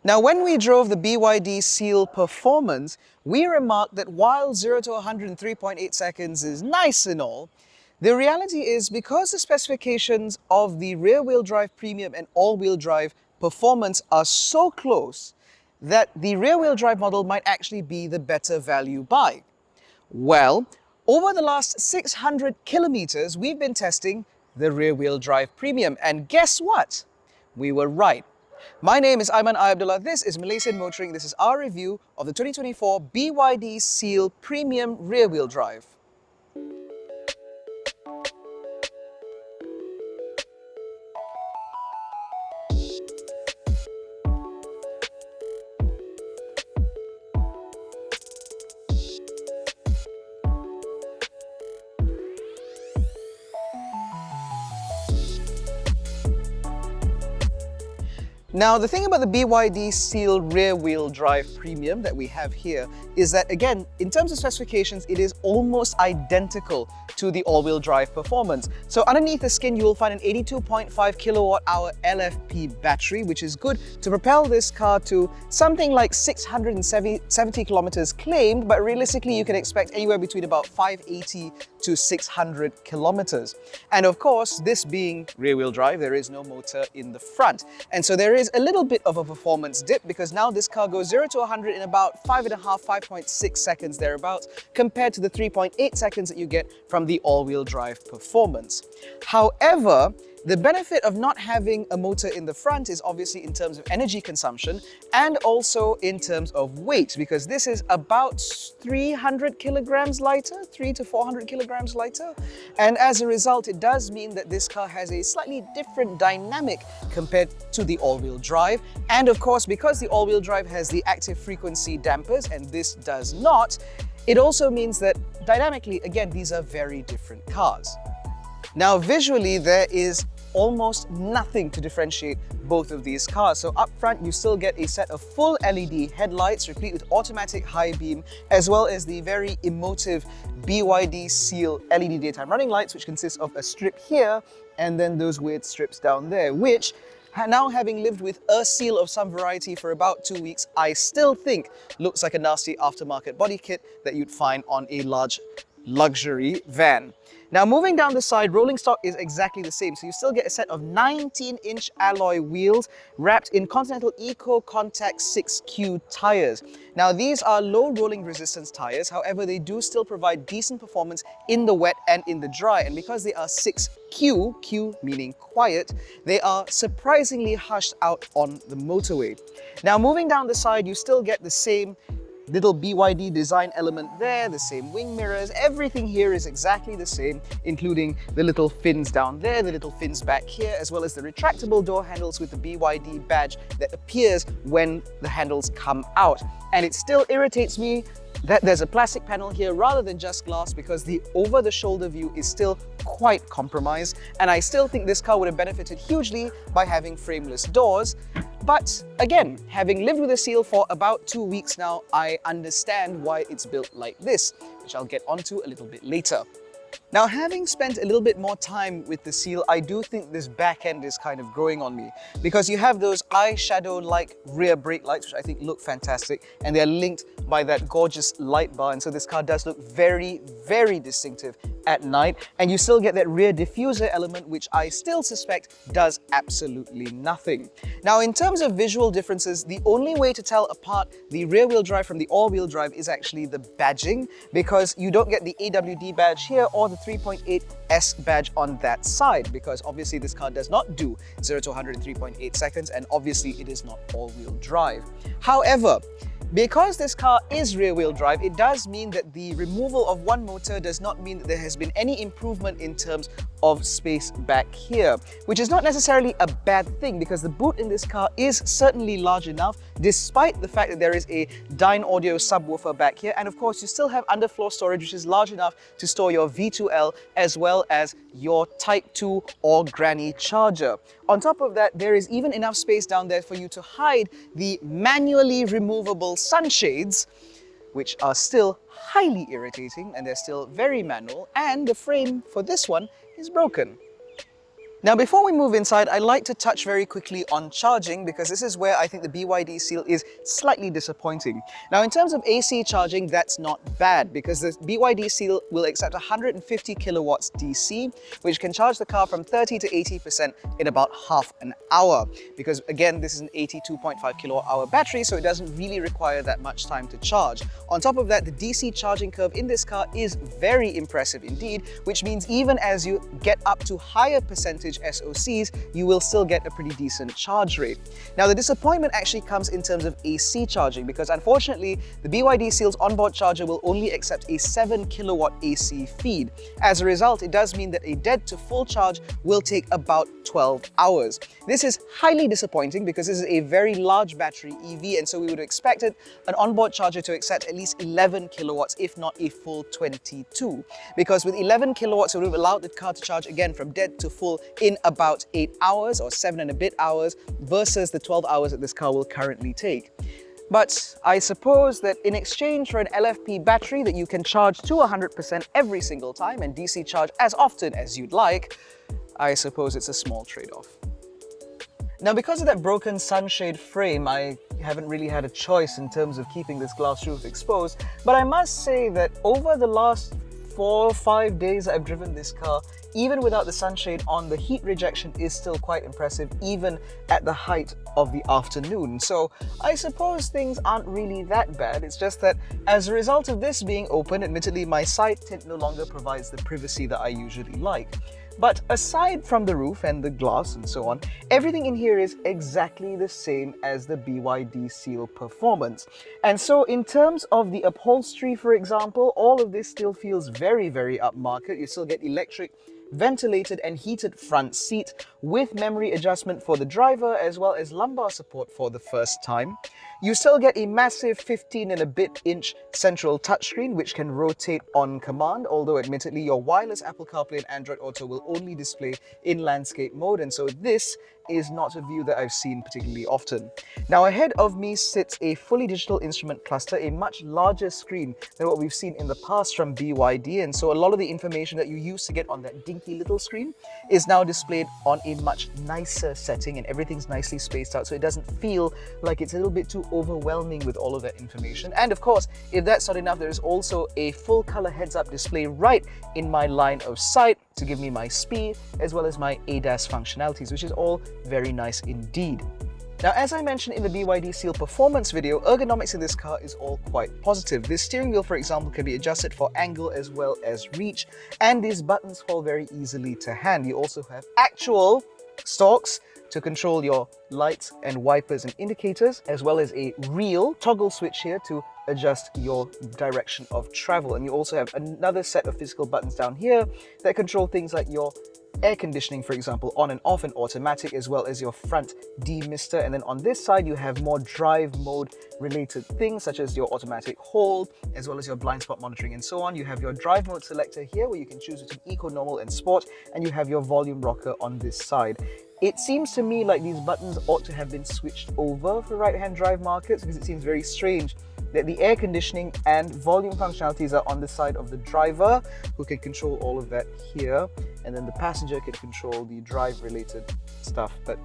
Now, when we drove the BYD Seal Performance, we remarked that while 0 to 100 in 3.8 seconds is nice and all, the reality is because the specifications of the rear-wheel drive Premium and all-wheel drive Performance are so close that the rear-wheel drive model might actually be the better value buy. Well, over the last 600 kilometers, we've been testing the rear-wheel drive Premium, and guess what? We were right. My name is ABDULLAH, this is Malaysian Motoring, this is our review of the 2024 BYD Seal Premium Rear-Wheel Drive. Now, the thing about the BYD Seal rear-wheel drive Premium that we have here is that, again, in terms of specifications, it is almost identical to the all-wheel drive Performance. So underneath the skin, you will find an 82.5 kilowatt-hour LFP battery, which is good to propel this car to something like 670 kilometers claimed, but realistically, you can expect anywhere between about 580 to 600 kilometers. And of course, this being rear-wheel drive, there is no motor in the front. And so there is a little bit of a performance dip because now this car goes 0 to 100 in about 5.6 seconds thereabouts, compared to the 3.8 seconds that you get from the all-wheel drive Performance. However, the benefit of not having a motor in the front is obviously in terms of energy consumption and also in terms of weight, because this is about 300 kilograms lighter, 300 to 400 kilograms lighter. And as a result, it does mean that this car has a slightly different dynamic compared to the all-wheel drive. And of course, because the all-wheel drive has the active frequency dampers and this does not, it also means that dynamically, again, these are very different cars. Now, visually, there is almost nothing to differentiate both of these cars. So up front, you still get a set of full LED headlights, replete with automatic high beam, as well as the very emotive BYD Seal LED daytime running lights, which consist of a strip here and then those weird strips down there, which, now having lived with a Seal of some variety for about 2 weeks, I still think looks like a nasty aftermarket body kit that you'd find on a large luxury van. Now, moving down the side, rolling stock is exactly the same. So you still get a set of 19-inch alloy wheels wrapped in Continental Eco Contact 6Q tires. Now, these are low rolling resistance tires. However, they do still provide decent performance in the wet and in the dry. And because they are 6Q, Q meaning quiet, they are surprisingly hushed out on the motorway. Now, moving down the side, you still get the same little BYD design element there, the same wing mirrors, everything here is exactly the same, including the little fins down there, the little fins back here, as well as the retractable door handles with the BYD badge that appears when the handles come out. And it still irritates me that there's a plastic panel here rather than just glass, because the over-the-shoulder view is still quite compromised, and I still think this car would have benefited hugely by having frameless doors. But again, having lived with a Seal for about 2 weeks now, I understand why it's built like this, which I'll get onto a little bit later. Now, having spent a little bit more time with the Seal, I do think this back end is kind of growing on me, because you have those eyeshadow-like rear brake lights, which I think look fantastic, and they're linked by that gorgeous light bar, and so this car does look very, very distinctive at night. And you still get that rear diffuser element, which I still suspect does absolutely nothing. Now, in terms of visual differences, the only way to tell apart the rear-wheel drive from the all-wheel drive is actually the badging, because you don't get the AWD badge here or the 3.8S badge on that side, because obviously this car does not do 0 to 100 in 3.8 seconds, and obviously it is not all-wheel drive. However, because this car is rear-wheel drive, it does mean that the removal of one motor does not mean that there has been any improvement in terms of space back here, which is not necessarily a bad thing, because the boot in this car is certainly large enough, despite the fact that there is a Dyne Audio subwoofer back here. And of course, you still have underfloor storage, which is large enough to store your V2L as well as your Type 2 or Granny charger. On top of that, there is even enough space down there for you to hide the manually removable sunshades, which are still highly irritating, and they're still very manual, and the frame for this one is broken. Now, before we move inside, I'd like to touch very quickly on charging, because this is where I think the BYD Seal is slightly disappointing. Now, in terms of AC charging, that's not bad, because the BYD Seal will accept 150 kilowatts DC, which can charge the car from 30 to 80% in about half an hour. Because again, this is an 82.5 kilowatt hour battery, so it doesn't really require that much time to charge. On top of that, the DC charging curve in this car is very impressive indeed, which means even as you get up to higher percentage SOCs, you will still get a pretty decent charge rate. Now, the disappointment actually comes in terms of AC charging, because unfortunately, the BYD Seal's onboard charger will only accept a 7 kilowatt AC feed. As a result, it does mean that a dead to full charge will take about 12 hours. This is highly disappointing because this is a very large battery EV, and so we would have expected an onboard charger to accept at least 11 kilowatts, if not a full 22. Because with 11 kilowatts, it would have allowed the car to charge again from dead to full in about 8 hours or 7 and a bit hours versus the 12 hours that this car will currently take. But I suppose that in exchange for an LFP battery that you can charge to 100% every single time and DC charge as often as you'd like, I suppose it's a small trade-off. Now, because of that broken sunshade frame, I haven't really had a choice in terms of keeping this glass roof exposed, but I must say that over the last 4 or 5 days I've driven this car, even without the sunshade on, the heat rejection is still quite impressive, even at the height of the afternoon. So I suppose things aren't really that bad. It's just that as a result of this being open, admittedly my side tint no longer provides the privacy that I usually like. But aside from the roof and the glass and so on, everything in here is exactly the same as the BYD Seal Performance. And so in terms of the upholstery, for example, all of this still feels very, very upmarket. You still get electric, ventilated and heated front seat with memory adjustment for the driver, as well as lumbar support for the first time. You still get a massive 15 and a bit inch central touchscreen which can rotate on command, although admittedly your wireless Apple CarPlay and Android Auto will only display in landscape mode, and so this is not a view that I've seen particularly often. Now, ahead of me sits a fully digital instrument cluster, a much larger screen than what we've seen in the past from BYD, and so a lot of the information that you used to get on that dinky little screen is now displayed on a much nicer setting, and everything's nicely spaced out so it doesn't feel like it's a little bit too overwhelming with all of that information. And of course, if that's not enough, there is also a full color heads-up display right in my line of sight to give me my speed as well as my ADAS functionalities, which is all very nice indeed. Now, as I mentioned in the BYD Seal Performance video, ergonomics in this car is all quite positive. This steering wheel, for example, can be adjusted for angle as well as reach, and these buttons fall very easily to hand. You also have actual stalks to control your lights and wipers and indicators, as well as a real toggle switch here to adjust your direction of travel. And you also have another set of physical buttons down here that control things like your air conditioning, for example, on and off and automatic, as well as your front demister. And then on this side, you have more drive mode related things such as your automatic hold, as well as your blind spot monitoring and so on. You have your drive mode selector here where you can choose between eco, normal and sport, and you have your volume rocker on this side. It seems to me like these buttons ought to have been switched over for right-hand drive markets, because it seems very strange that the air conditioning and volume functionalities are on the side of the driver, who can control all of that here, and then the passenger can control the drive-related stuff, but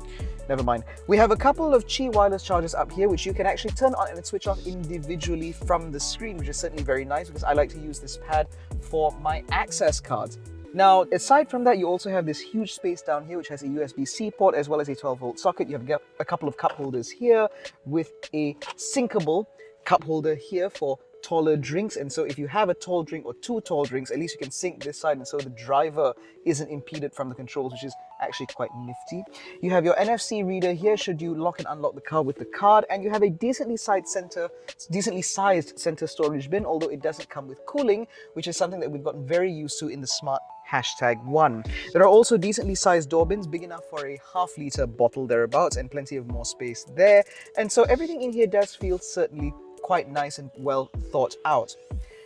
never mind. We have a couple of Qi wireless chargers up here, which you can actually turn on and switch off individually from the screen, which is certainly very nice because I like to use this pad for my access cards. Now, aside from that, you also have this huge space down here, which has a USB-C port as well as a 12-volt socket. You have a couple of cup holders here with a sinkable cup holder here for taller drinks, and so if you have a tall drink or two tall drinks, at least you can sink this side, and so the driver isn't impeded from the controls, which is actually quite nifty. You have your NFC reader here should you lock and unlock the car with the card, and you have a decently sized center storage bin, although it doesn't come with cooling, which is something that we've gotten very used to in the Smart #1. There are also decently sized door bins, big enough for a half-liter bottle thereabouts, and plenty of more space there, and so everything in here does feel certainly quite nice and well thought out.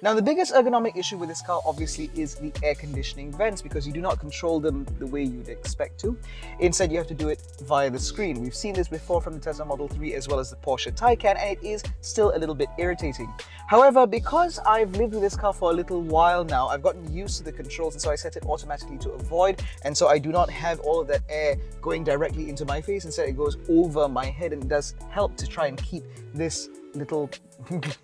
Now, the biggest ergonomic issue with this car obviously is the air conditioning vents, because you do not control them the way you'd expect to. Instead, you have to do it via the screen. We've seen this before from the Tesla Model 3 as well as the Porsche Taycan, and it is still a little bit irritating. However, because I've lived with this car for a little while now, I've gotten used to the controls, and so I set it automatically to avoid, and so I do not have all of that air going directly into my face. Instead, it goes over my head, and it does help to try and keep this little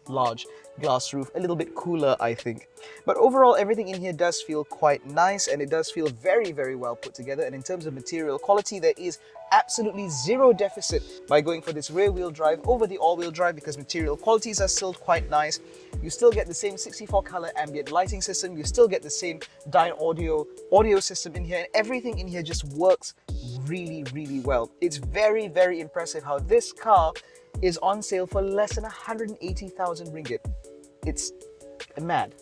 large glass roof a little bit cooler, I think. But overall, everything in here does feel quite nice, and it does feel very, very well put together. And in terms of material quality, there is absolutely zero deficit by going for this rear-wheel drive over the all-wheel drive, because material qualities are still quite nice. You still get the same 64-color ambient lighting system, you still get the same Dyne audio system in here, and everything in here just works really, really well. It's very, very impressive how this car is on sale for less than 180,000 ringgit. It's mad.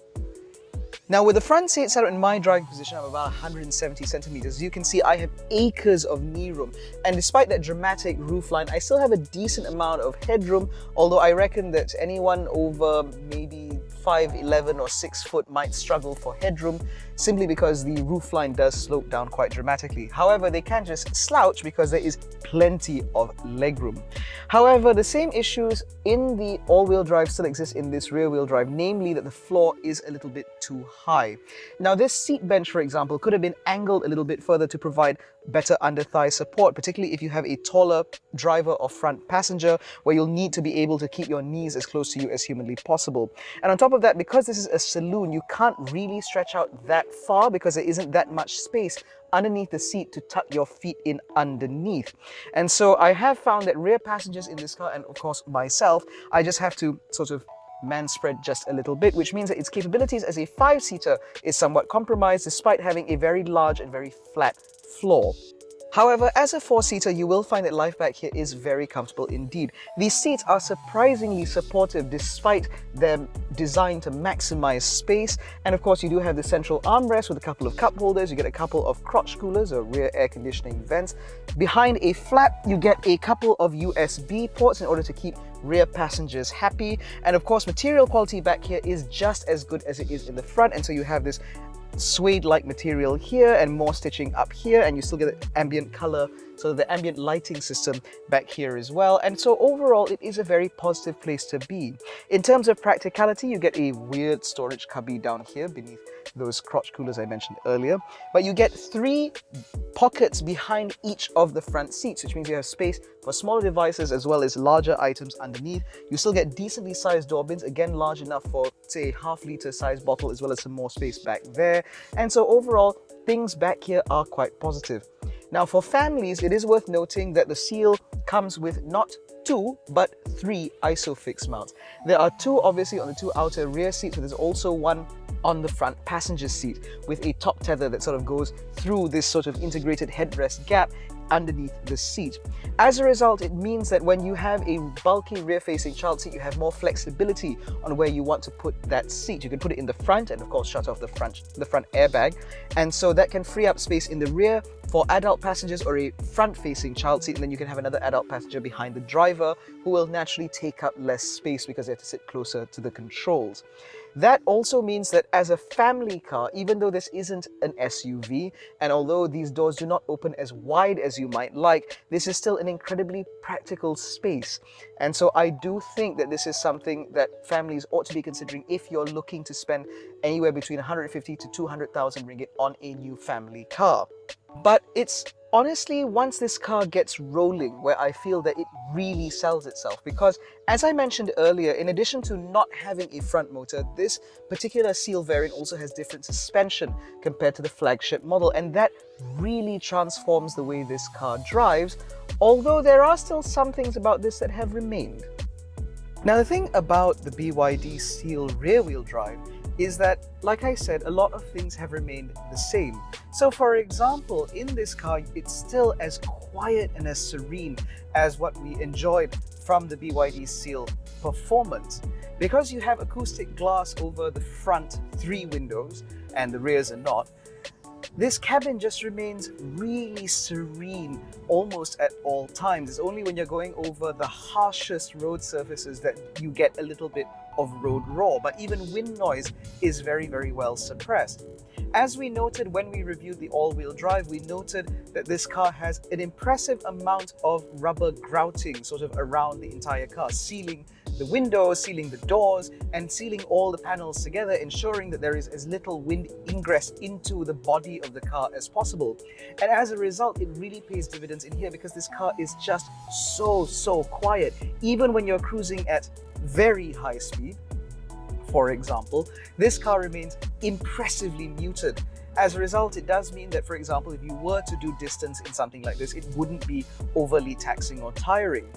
Now, with the front seat set up in my driving position, I'm about 170 centimeters. You can see I have acres of knee room, and despite that dramatic roofline, I still have a decent amount of headroom, although I reckon that anyone over maybe 5'11" or 6 foot might struggle for headroom, simply because the roofline does slope down quite dramatically. However, they can just slouch because there is plenty of legroom. However, the same issues in the all-wheel drive still exist in this rear-wheel drive, namely that the floor is a little bit too high. Now, this seat bench, for example, could have been angled a little bit further to provide better under-thigh support, particularly if you have a taller driver or front passenger, where you'll need to be able to keep your knees as close to you as humanly possible. And on top of that, because this is a saloon, you can't really stretch out that far because there isn't that much space underneath the seat to tuck your feet in underneath. And so I have found that rear passengers in this car, and of course myself, I just have to sort of man spread just a little bit, which means that its capabilities as a 5-seater is somewhat compromised despite having a very large and very flat floor. However, as a 4-seater, you will find that life back here is very comfortable indeed. These seats are surprisingly supportive despite them designed to maximize space. And of course, you do have the central armrest with a couple of cup holders. You get a couple of crotch coolers or rear air conditioning vents. Behind a flap, you get a couple of USB ports in order to keep rear passengers happy. And of course, material quality back here is just as good as it is in the front. And so you have this suede-like material here and more stitching up here, and you still get the ambient color, so the ambient lighting system back here as well. And so overall, it is a very positive place to be. In terms of practicality, you get a weird storage cubby down here beneath those crotch coolers I mentioned earlier, but you get 3 pockets behind each of the front seats, which means you have space for smaller devices as well as larger items underneath. You still get decently sized door bins, again large enough for, say, a half-liter size bottle, as well as some more space back there. And so overall, things back here are quite positive. Now, for families, it is worth noting that the Seal comes with not 2 but 3 ISOFIX mounts. There are 2 obviously on the 2 outer rear seats, but there's also one on the front passenger seat with a top tether that sort of goes through this sort of integrated headrest gap underneath the seat. As a result, it means that when you have a bulky rear-facing child seat, you have more flexibility on where you want to put that seat. You can put it in the front and of course shut off the front airbag, and so that can free up space in the rear for adult passengers or a front-facing child seat, and then you can have another adult passenger behind the driver who will naturally take up less space because they have to sit closer to the controls. That also means that as a family car, even though this isn't an SUV, and although these doors do not open as wide as you might like, this is still an incredibly practical space. And so I do think that this is something that families ought to be considering if you're looking to spend anywhere between 150 to 200,000 ringgit on a new family car. But it's honestly once this car gets rolling where I feel that it really sells itself, because as I mentioned earlier, in addition to not having a front motor, this particular Seal variant also has different suspension compared to the flagship model, and that really transforms the way this car drives, although there are still some things about this that have remained. Now, the thing about the BYD Seal rear-wheel drive is that, like I said, a lot of things have remained the same. So for example, in this car, it's still as quiet and as serene as what we enjoyed from the BYD Seal Performance. Because you have acoustic glass over the front 3 windows and the rears are not, This cabin just remains really serene almost at all times. It's only when you're going over the harshest road surfaces that you get a little bit of road roar, but even wind noise is very, very well suppressed. As we noted when we reviewed the all-wheel drive, we noted that this car has an impressive amount of rubber grouting sort of around the entire car, sealing the windows, sealing the doors, and sealing all the panels together, ensuring that there is as little wind ingress into the body of the car as possible. And as a result, it really pays dividends in here because this car is just so quiet. Even when you're cruising at very high speed, for example, this car remains impressively muted. As a result, it does mean that, for example, if you were to do distance in something like this, it wouldn't be overly taxing or tiring.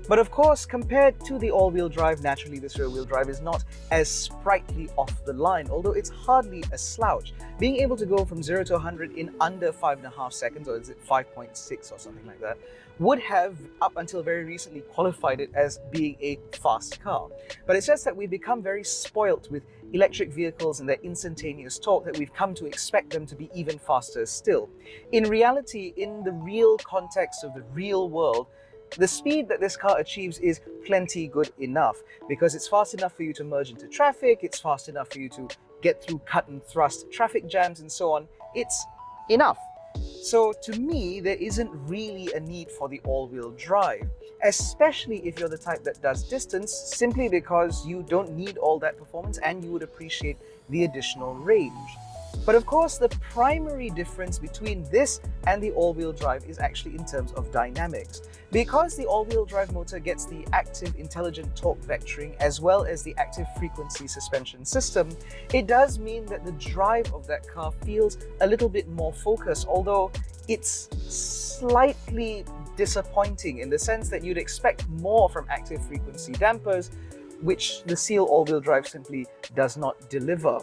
But of course, compared to the all-wheel drive, naturally this rear-wheel drive is not as sprightly off the line, although it's hardly a slouch. Being able to go from 0 to 100 in under 5.5 seconds, or is it 5.6 or something like that, would have, up until very recently, qualified it as being a fast car. But it's just that we've become very spoilt with electric vehicles and their instantaneous torque that we've come to expect them to be even faster still. In reality, in the real context of the real world, the speed that this car achieves is plenty good enough because it's fast enough for you to merge into traffic, it's fast enough for you to get through cut and thrust traffic jams and so on. It's enough. So to me, there isn't really a need for the all-wheel drive, especially if you're the type that does distance, simply because you don't need all that performance and you would appreciate the additional range. But of course, the primary difference between this and the all-wheel drive is actually in terms of dynamics. Because the all-wheel drive motor gets the active intelligent torque vectoring as well as the active frequency suspension system, it does mean that the drive of that car feels a little bit more focused, although it's slightly disappointing in the sense that you'd expect more from active frequency dampers, which the Seal all-wheel drive simply does not deliver.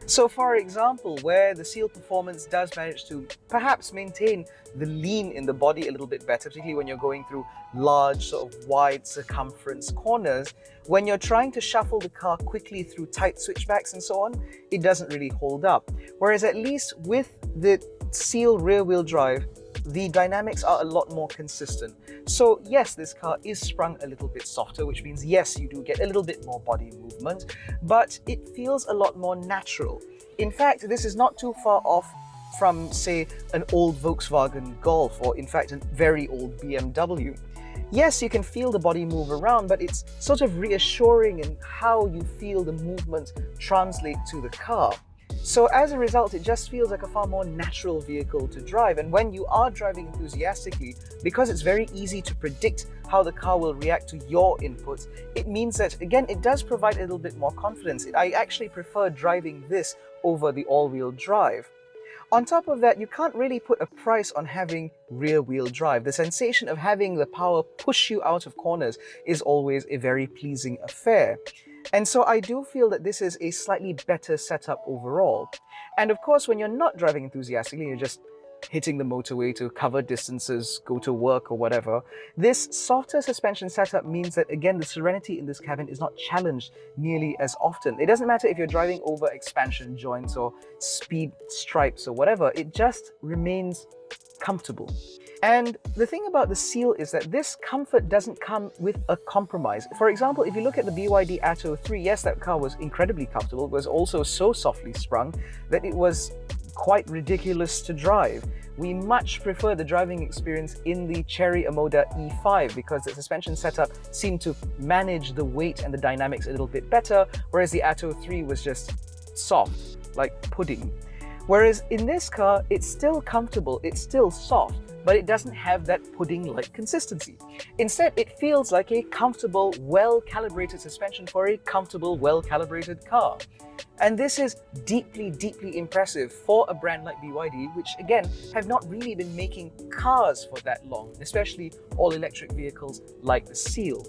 So for example, where the Seal Performance does manage to perhaps maintain the lean in the body a little bit better, particularly when you're going through large sort of wide circumference corners, when you're trying to shuffle the car quickly through tight switchbacks and so on, it doesn't really hold up. Whereas at least with the Seal rear-wheel drive, the dynamics are a lot more consistent. So yes, this car is sprung a little bit softer, which means yes, you do get a little bit more body movement, but it feels a lot more natural. In fact, this is not too far off from, say, an old Volkswagen Golf, or in fact, a very old BMW. Yes, you can feel the body move around, but it's sort of reassuring in how you feel the movement translate to the car. So as a result, it just feels like a far more natural vehicle to drive. And when you are driving enthusiastically, because it's very easy to predict how the car will react to your inputs, it means that, again, it does provide a little bit more confidence. I actually prefer driving this over the all-wheel drive. On top of that, you can't really put a price on having rear-wheel drive. The sensation of having the power push you out of corners is always a very pleasing affair. And so I do feel that this is a slightly better setup overall. And of course, when you're not driving enthusiastically, you're just hitting the motorway to cover distances, go to work or whatever, this softer suspension setup means that, again, the serenity in this cabin is not challenged nearly as often. It doesn't matter if you're driving over expansion joints or speed stripes or whatever, it just remains comfortable. And the thing about the Seal is that this comfort doesn't come with a compromise. For example, if you look at the BYD Atto 3, yes, that car was incredibly comfortable. It was also so softly sprung that it was quite ridiculous to drive. We much prefer the driving experience in the Chery Omoda E5 because the suspension setup seemed to manage the weight and the dynamics a little bit better, whereas the Atto 3 was just soft, like pudding. Whereas in this car, it's still comfortable, it's still soft, but it doesn't have that pudding-like consistency. Instead, it feels like a comfortable, well-calibrated suspension for a comfortable, well-calibrated car. And this is deeply, deeply impressive for a brand like BYD, which again, have not really been making cars for that long, especially all-electric vehicles like the Seal.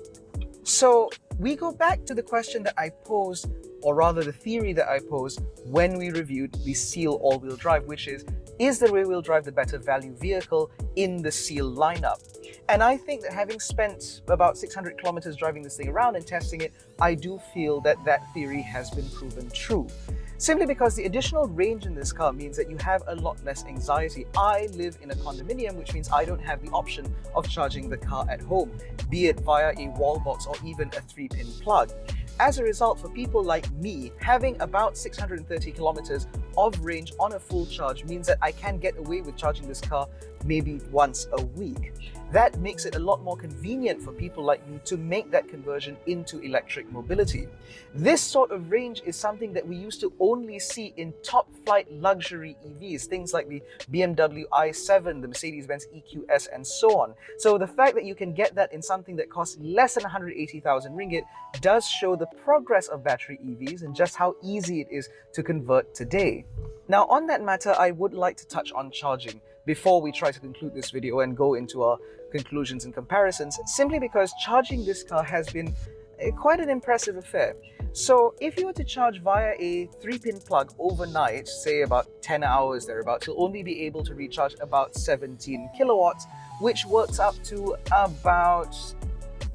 So we go back to the question that I posed, or rather the theory that I posed when we reviewed the Seal all-wheel drive, which is the rear-wheel drive the better value vehicle in the Seal lineup? And I think that having spent about 600 kilometers driving this thing around and testing it, I do feel that that theory has been proven true. simply because the additional range in this car means that you have a lot less anxiety. I live in a condominium, which means I don't have the option of charging the car at home, be it via a wall box or even a 3-pin plug. As a result, for people like me, having about 630 kilometers of range on a full charge means that I can get away with charging this car maybe once a week. That makes it a lot more convenient for people like me to make that conversion into electric mobility. This sort of range is something that we used to only see in top-flight luxury EVs, things like the BMW i7, the Mercedes-Benz EQS, and so on. So the fact that you can get that in something that costs less than 180,000 ringgit does show the progress of battery EVs and just how easy it is to convert today. Now, on that matter, I would like to touch on charging before we try to conclude this video and go into our conclusions and comparisons, simply because charging this car has been quite an impressive affair. So if you were to charge via a 3-pin plug overnight, say about 10 hours thereabouts, you'll only be able to recharge about 17 kilowatts, which works up to about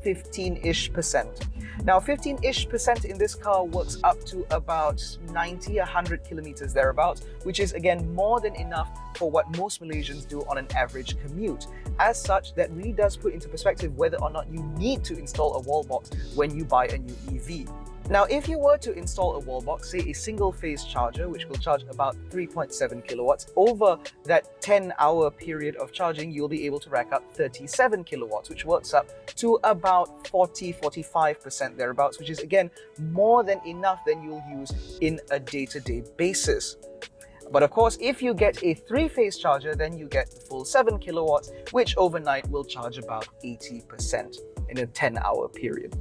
15-ish%. Now, 15-ish% in this car works up to about 100 kilometers thereabouts, which is again more than enough for what most Malaysians do on an average commute. As such, that really does put into perspective whether or not you need to install a wall box when you buy a new EV. Now, if you were to install a wall box, say a single-phase charger, which will charge about 3.7 kilowatts, over that 10-hour period of charging, you'll be able to rack up 37 kilowatts, which works up to about 40-45% thereabouts, which is again more than enough than you'll use in a day-to-day basis. But of course, if you get a 3-phase charger, then you get the full 7 kilowatts, which overnight will charge about 80% in a 10-hour period.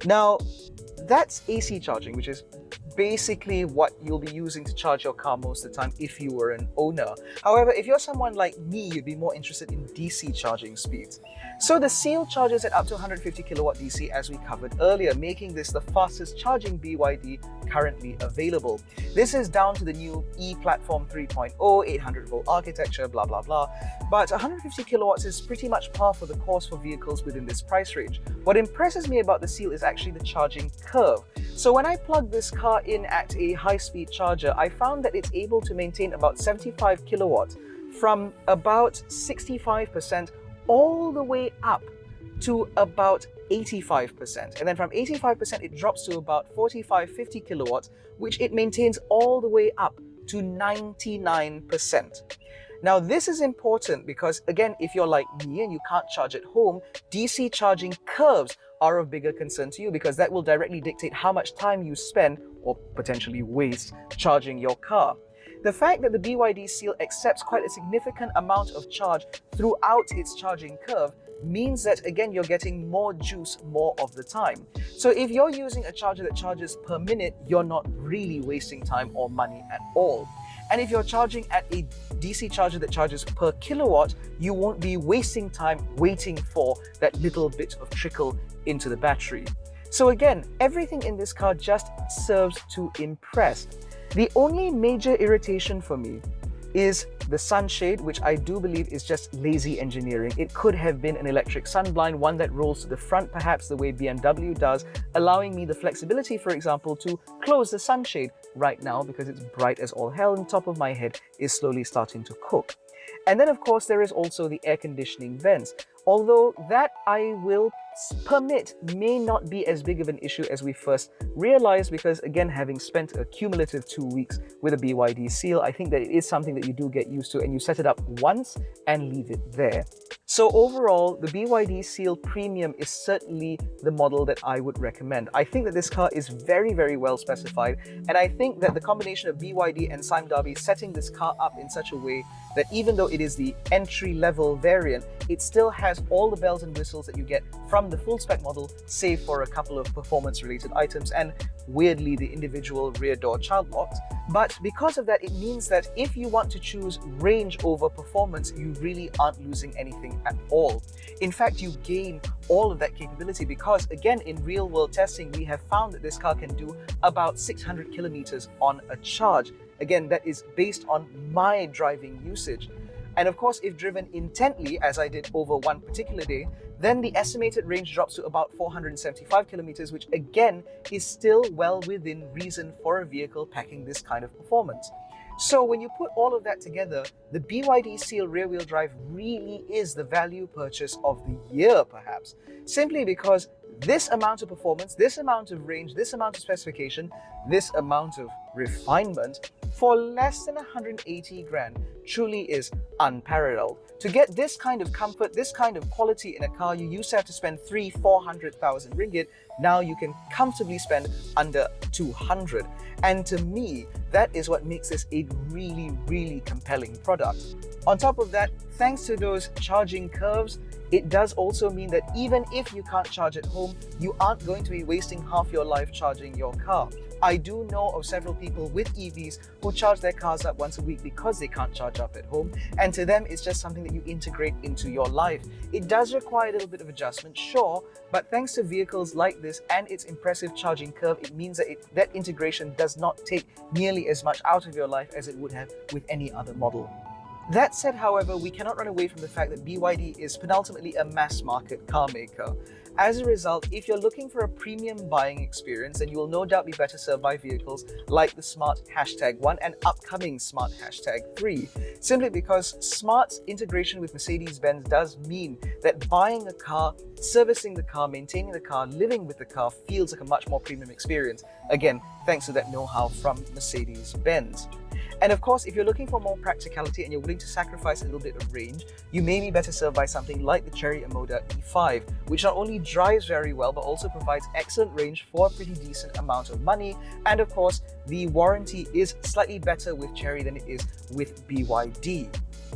Now, that's AC charging, which is basically what you'll be using to charge your car most of the time if you were an owner. However, if you're someone like me, you'd be more interested in DC charging speeds. So the Seal charges at up to 150 kilowatt DC, as we covered earlier, making this the fastest charging BYD currently available. This is down to the new E-Platform 3.0, 800-volt architecture, blah, blah, blah. But 150 kilowatts is pretty much par for the course for vehicles within this price range. What impresses me about the Seal is actually the charging curve. So when I plug this car in at a high-speed charger, I found that it's able to maintain about 75 kilowatts from about 65% all the way up to about 85%. And then from 85%, it drops to about 45-50 kilowatts, which it maintains all the way up to 99%. Now, this is important because, again, if you're like me and you can't charge at home, DC charging curves are of bigger concern to you because that will directly dictate how much time you spend or potentially waste charging your car. The fact that the BYD Seal accepts quite a significant amount of charge throughout its charging curve means that, again, you're getting more juice more of the time. So if you're using a charger that charges per minute, you're not really wasting time or money at all. And if you're charging at a DC charger that charges per kilowatt, you won't be wasting time waiting for that little bit of trickle into the battery. So again, everything in this car just serves to impress. The only major irritation for me is the sunshade, which I do believe is just lazy engineering. It could have been an electric sunblind, one that rolls to the front, perhaps the way BMW does, allowing me the flexibility, for example, to close the sunshade right now because it's bright as all hell and top of my head is slowly starting to cook. And then, of course, there is also the air conditioning vents, although that I will permit may not be as big of an issue as we first realized because, again, having spent a cumulative 2 weeks with a BYD Seal, I think that it is something that you do get used to and you set it up once and leave it there. So overall, the BYD Seal Premium is certainly the model that I would recommend. I think that this car is very, very well specified, and I think that the combination of BYD and Sime Darby setting this car up in such a way that even though it is the entry-level variant, it still has all the bells and whistles that you get from the full-spec model, save for a couple of performance-related items and, weirdly, the individual rear door child locks. But because of that, it means that if you want to choose range over performance, you really aren't losing anything at all. In fact, you gain all of that capability because, again, in real-world testing, we have found that this car can do about 600 kilometers on a charge. Again, that is based on my driving usage. And of course, if driven intently, as I did over one particular day, then the estimated range drops to about 475 kilometers, which again is still well within reason for a vehicle packing this kind of performance. So when you put all of that together, the BYD Seal rear-wheel drive really is the value purchase of the year, perhaps, simply because this amount of performance, this amount of range, this amount of specification, this amount of refinement for less than 180 grand truly is unparalleled. To get this kind of comfort, this kind of quality in a car, you used to have to spend 300,000-400,000 ringgit. Now you can comfortably spend under 200. And to me, that is what makes this a really, really compelling product. On top of that, thanks to those charging curves, it does also mean that even if you can't charge at home, you aren't going to be wasting half your life charging your car. I do know of several people with EVs who charge their cars up once a week because they can't charge up at home, and to them it's just something that you integrate into your life. It does require a little bit of adjustment, sure, but thanks to vehicles like this and its impressive charging curve, it means that that integration does not take nearly as much out of your life as it would have with any other model. That said, however, we cannot run away from the fact that BYD is penultimately a mass market car maker. As a result, if you're looking for a premium buying experience, then you will no doubt be better served by vehicles like the Smart #1 and upcoming Smart #3. Simply because Smart's integration with Mercedes-Benz does mean that buying a car, servicing the car, maintaining the car, living with the car feels like a much more premium experience. Again, thanks to that know-how from Mercedes-Benz. And of course, if you're looking for more practicality and you're willing to sacrifice a little bit of range, you may be better served by something like the Chery Amoda E5, which not only drives very well, but also provides excellent range for a pretty decent amount of money. And of course, the warranty is slightly better with Chery than it is with BYD.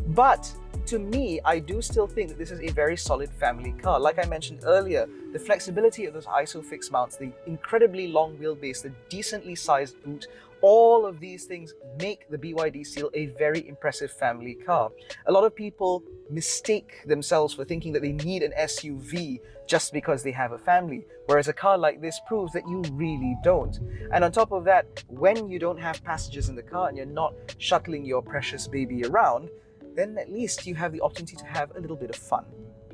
But to me, I do still think that this is a very solid family car. Like I mentioned earlier, the flexibility of those ISOFIX mounts, the incredibly long wheelbase, the decently sized boot, all of these things make the BYD Seal a very impressive family car. A lot of people mistake themselves for thinking that they need an SUV just because they have a family, whereas a car like this proves that you really don't. And on top of that, when you don't have passengers in the car and you're not shuttling your precious baby around, then at least you have the opportunity to have a little bit of fun.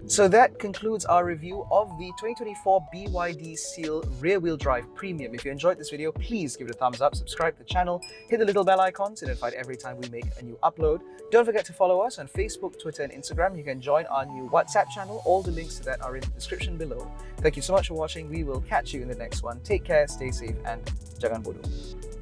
So that concludes our review of the 2024 BYD Seal Rear-Wheel Drive Premium. If you enjoyed this video, please give it a thumbs up, subscribe to the channel, hit the little bell icon to be notified every time we make a new upload. Don't forget to follow us on Facebook, Twitter, and Instagram. You can join our new WhatsApp channel. All the links to that are in the description below. Thank you so much for watching. We will catch you in the next one. Take care, stay safe, and jangan bodoh.